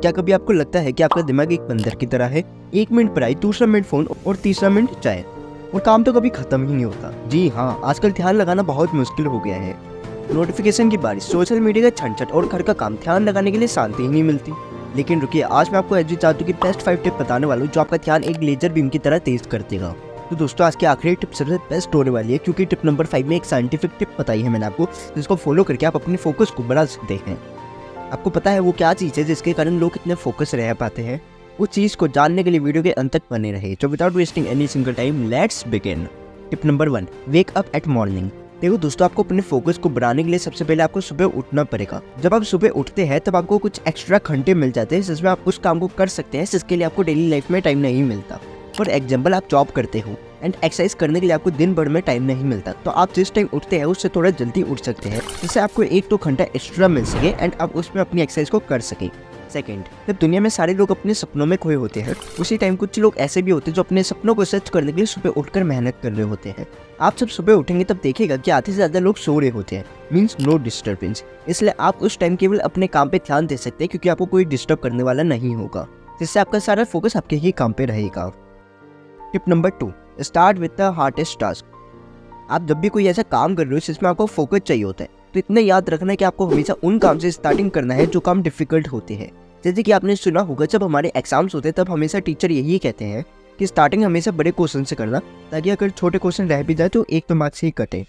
क्या कभी आपको लगता है कि आपका दिमाग एक बंदर की तरह है? 1 मिनट पढ़ाई, दूसरा मिनट फोन और तीसरा मिनट चाय, और काम तो कभी खत्म ही नहीं होता। जी हाँ, आजकल ध्यान लगाना बहुत मुश्किल हो गया है। नोटिफिकेशन की बारिश, सोशल मीडिया का छनछट और घर का काम, ध्यान लगाने के लिए शांति ही नहीं मिलती। लेकिन रुकिए, आज मैं आपको एचजी जादू की बेस्ट 5 टिप बताने वाला हूँ जो आपका ध्यान एक लेजर बीम की तरह तेज कर देगा। तो दोस्तों, आज की आखिरी टिप सबसे बेस्ट होने वाली है, क्योंकि टिप नंबर 5 में एक साइंटिफिक टिप बताई है मैंने आपको, जिसको फॉलो करके आप अपने फोकस को बढ़ा सकते हैं। आपको पता है वो क्या चीज़ है जिसके कारण लोग इतने फोकस रह पाते हैं? उस चीज़ को जानने के लिए वीडियो के अंत तक बने रहे। तो without wasting any single time, let's begin. Tip number 1, wake up at morning. देखो दोस्तों, आपको अपने फोकस को बढ़ाने के लिए सबसे पहले आपको सुबह उठना पड़ेगा। जब आप सुबह उठते हैं तब आपको कुछ एक्स्ट्रा घंटे मिल जाते हैं जिसमें आप उस काम को कर सकते हैं जिसके लिए आपको डेली लाइफ में टाइम नहीं मिलता। फॉर एग्जाम्पल, आप जॉब करते हो एंड एक्सरसाइज करने के लिए आपको दिन भर में टाइम नहीं मिलता, तो आप जिस टाइम उठते हैं उससे थोड़ा जल्दी उठ सकते हैं, जिससे आपको 1-2 घंटा एक्स्ट्रा मिल सके एंड आप उसमें अपनी एक्सरसाइज को कर सकें। सेकंड, जब दुनिया में सारे लोग अपने सपनों में खोए होते हैं, उसी टाइम कुछ लोग ऐसे भी होते हैं जो अपने सपनों को सच करने के लिए सुबह उठकर मेहनत कर रहे होते हैं। आप जब सुबह उठेंगे तब देखिएगा कि आधे से ज़्यादा लोग सो रहे होते हैं, मीन्स नो डिस्टर्बेंस। इसलिए आप उस टाइम केवल अपने काम पे ध्यान दे सकते हैं, क्योंकि आपको कोई डिस्टर्ब करने वाला नहीं होगा, जिससे आपका सारा फोकस आपके ही काम पे रहेगा। Tip number 2, start with the hardest task. आप जब भी कोई ऐसा काम कर रहे हो जिसमें आपको फोकस चाहिए होता है, तो इतना याद रखना है कि आपको हमेशा उन काम से स्टार्टिंग करना है जो काम डिफिकल्ट होते हैं। जैसे कि आपने सुना होगा, जब हमारे एग्जाम्स होते हैं तब हमेशा टीचर यही कहते हैं कि स्टार्टिंग हमेशा बड़े क्वेश्चन से करना, ताकि अगर छोटे क्वेश्चन रह भी जाए तो 1 मार्क्स से ही कटे।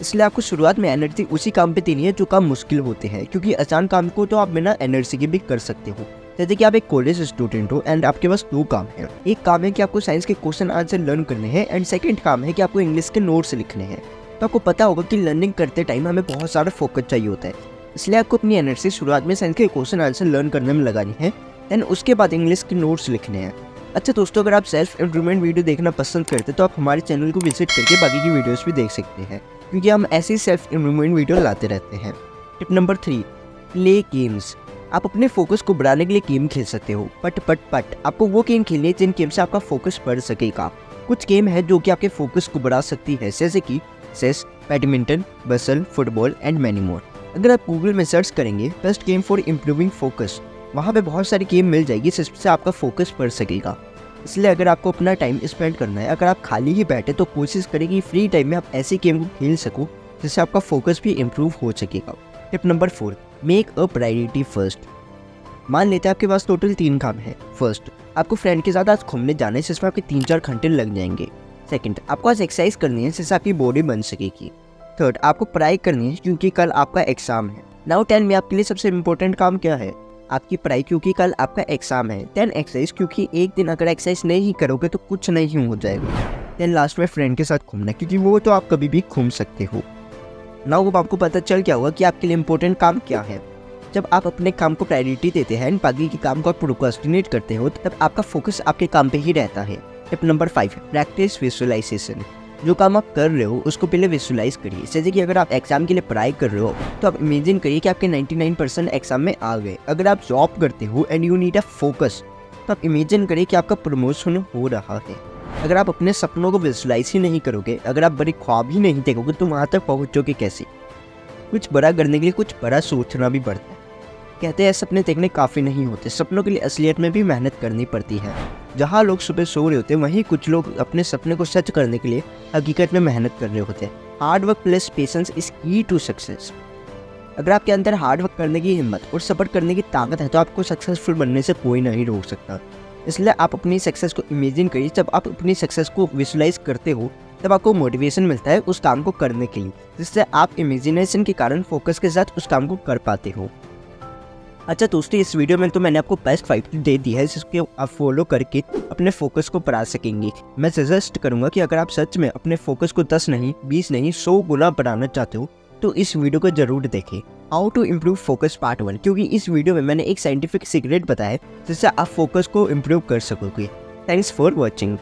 इसलिए आपको शुरुआत में एनर्जी उसी काम पे देनी है जो काम मुश्किल होते हैं, क्योंकि आसान काम को तो आप बिना एनर्जी के भी कर सकते हो। जैसे कि आप एक कॉलेज स्टूडेंट हो एंड आपके पास 2 काम है। एक काम है कि आपको साइंस के क्वेश्चन आंसर लर्न करने हैं एंड सेकंड काम है कि आपको इंग्लिश के नोट्स लिखने हैं। तो आपको पता होगा कि लर्निंग करते टाइम हमें बहुत सारा फोकस चाहिए होता है, इसलिए आपको अपनी एनर्जी शुरुआत में साइंस के क्वेश्चन आंसर लर्न करने में लगानी है, देन उसके बाद इंग्लिश के नोट्स लिखने हैं। अच्छा दोस्तों, अगर आप सेल्फ इम्प्रूवमेंट वीडियो देखना पसंद करते हैं तो आप हमारे चैनल को विजिट करके बाकी की वीडियोस भी देख सकते हैं, क्योंकि हम ऐसी सेल्फ इम्प्रूवमेंट वीडियो लाते रहते हैं। Tip number 3, play games. आप अपने फोकस को बढ़ाने के लिए गेम खेल सकते हो, बट आपको वो गेम खेलनी है जिन गेम से आपका फोकस बढ़ सकेगा। कुछ गेम है जो कि आपके फोकस को बढ़ा सकती है, जैसे कि चेस, बैडमिंटन, बसल, फुटबॉल एंड मैनी मोर। अगर आप गूगल में सर्च करेंगे best game for improving focus, वहाँ पे बहुत सारी गेम मिल जाएगी जिससे आपका फोकस बढ़ सकेगा। इसलिए अगर आपको अपना टाइम स्पेंड करना है, अगर आप खाली ही बैठे तो कोशिश करें कि फ्री टाइम में आप ऐसी गेम को खेल सको जिससे आपका फोकस भी इम्प्रूव हो सकेगा। Tip number 4, make a priority first. मान लेते हैं आपके पास टोटल 3 काम है। फर्स्ट, आपको फ्रेंड के साथ आज घूमने जाना है जिसमें आपके 3-4 घंटे लग जाएंगे। सेकंड, आपको आज एक्सरसाइज करनी है जिससे आपकी बॉडी बन सकेगी। थर्ड, आपको पढ़ाई करनी है क्योंकि कल आपका एग्जाम है। नाउ टेल मी, आपके लिए सबसे इम्पोर्टेंट काम क्या है? आपकी पढ़ाई, क्योंकि कल आपका एग्जाम है। देन एक्सरसाइज, क्योंकि एक दिन अगर एक्सरसाइज नहीं करोगे तो कुछ नहीं हो जाएगा। देन लास्ट में फ्रेंड के साथ घूमना, क्योंकि वो तो आप कभी भी घूम सकते हो। नाउ अब आपको पता चल क्या हुआ कि आपके लिए इम्पोर्टेंट काम क्या है। जब आप अपने काम को प्रायोरिटी देते हैं, बाकी के काम को आप प्रोक्रास्टिनेट करते हो, तब आपका फोकस आपके काम पे ही रहता है। Tip number 5, practice visualization. जो काम आप कर रहे हो उसको पहले विजुअलाइज करिए। जैसे कि अगर आप एग्जाम के लिए पढ़ाई कर रहे हो तो आप इमेजिन करिए कि आपके 99% एग्जाम में आ गए। अगर आप जॉब करते हो and you need a focus, तो आप इमेजिन करिए कि आपका प्रमोशन हो रहा है। अगर आप अपने सपनों को विजुअलाइज ही नहीं करोगे, अगर आप बड़े ख्वाब ही नहीं देखोगे, तो वहाँ तक पहुँचोगे कैसे? कुछ बड़ा करने के लिए कुछ बड़ा सोचना भी पड़ता है। कहते हैं सपने देखने काफ़ी नहीं होते, सपनों के लिए असलियत में भी मेहनत करनी पड़ती है। जहाँ लोग सुबह सो रहे होते हैं, वहीं कुछ लोग अपने सपने को सच करने के लिए हकीकत में मेहनत कर रहे होते हैं। Hard work plus patience is की टू सक्सेस। अगर आपके अंदर हार्ड वर्क करने की हिम्मत और सब्र करने की ताकत है तो आपको सक्सेसफुल बनने से कोई नहीं रोक सकता। इसलिए आप अपनी सक्सेस को इमेजिन करिए। जब आप अपनी सक्सेस को विजुअलाइज करते हो तब आपको मोटिवेशन मिलता है उस काम को करने के लिए, जिससे आप इमेजिनेशन के कारण फोकस के साथ उस काम को कर पाते हो। अच्छा दोस्तों, इस वीडियो में तो मैंने आपको बेस्ट 5 टिप दे दी है जिसको आप फॉलो करके अपने फोकस को बढ़ा सकेंगे। मैं सजेस्ट करूंगा कि अगर आप सच में अपने फोकस को 10 नहीं, 20 नहीं, 100 गुना बढ़ाना चाहते हो तो इस वीडियो को जरूर देखें, how to improve focus part 1, क्योंकि इस वीडियो में मैंने एक साइंटिफिक सीक्रेट बताया जिससे आप फोकस को इम्प्रूव कर सकोगे। Thanks for watching.